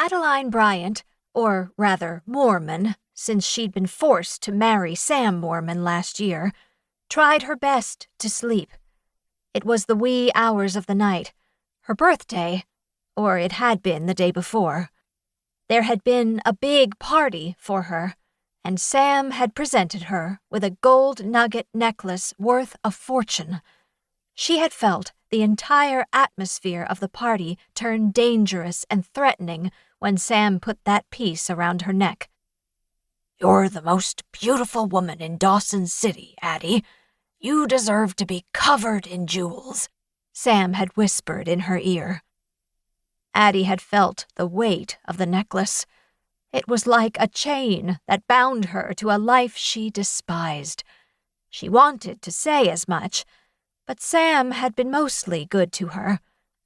Addie Bryant, or rather Mormon, since she'd been forced to marry Sam Mormon last year, tried her best to sleep. It was the wee hours of the night, her birthday, or it had been the day before. There had been a big party for her, and Sam had presented her with a gold nugget necklace worth a fortune. She had felt the entire atmosphere of the party turn dangerous and threatening when Sam put that piece around her neck. "You're the most beautiful woman in Dawson City, Addie. You deserve to be covered in jewels," Sam had whispered in her ear. Addie had felt the weight of the necklace. It was like a chain that bound her to a life she despised. She wanted to say as much, but Sam had been mostly good to her,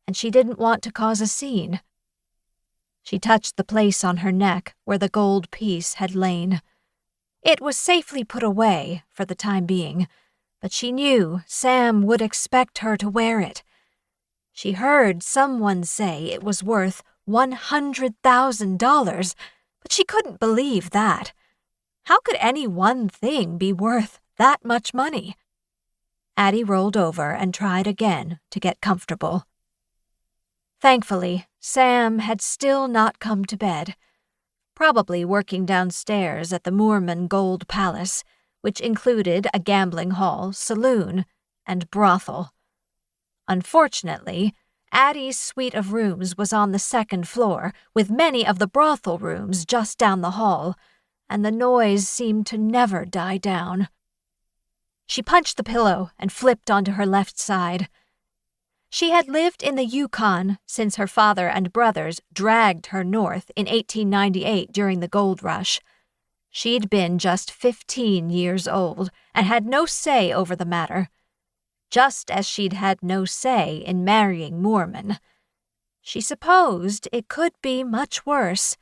and she didn't want to cause a scene. She touched the place on her neck where the gold piece had lain. It was safely put away for the time being, but she knew Sam would expect her to wear it. She heard someone say it was worth $100,000, but she couldn't believe that. How could any one thing be worth that much money? Addie rolled over and tried again to get comfortable. Thankfully, Sam had still not come to bed, probably working downstairs at the Mormon Gold Palace, which included a gambling hall, saloon, and brothel. Unfortunately, Addie's suite of rooms was on the second floor, with many of the brothel rooms just down the hall, and the noise seemed to never die down. She punched the pillow and flipped onto her left side. She had lived in the Yukon since her father and brothers dragged her north in 1898 during the gold rush. She'd been just 15 years old and had no say over the matter, just as she'd had no say in marrying Mormon. She supposed it could be much worse.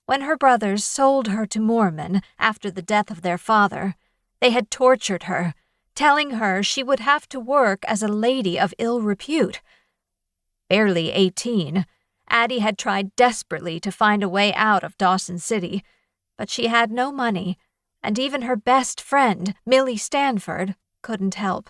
When her brothers sold her to Mormon after the death of their father, they had tortured her, telling her she would have to work as a lady of ill repute. Barely 18, Addie had tried desperately to find a way out of Dawson City, but she had no money, and even her best friend, Millie Stanford, couldn't help.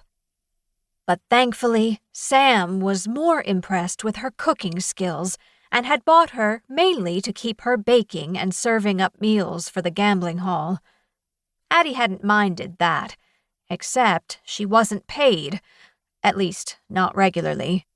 But thankfully, Sam was more impressed with her cooking skills and had bought her mainly to keep her baking and serving up meals for the gambling hall. Addie hadn't minded that, except she wasn't paid, at least not regularly.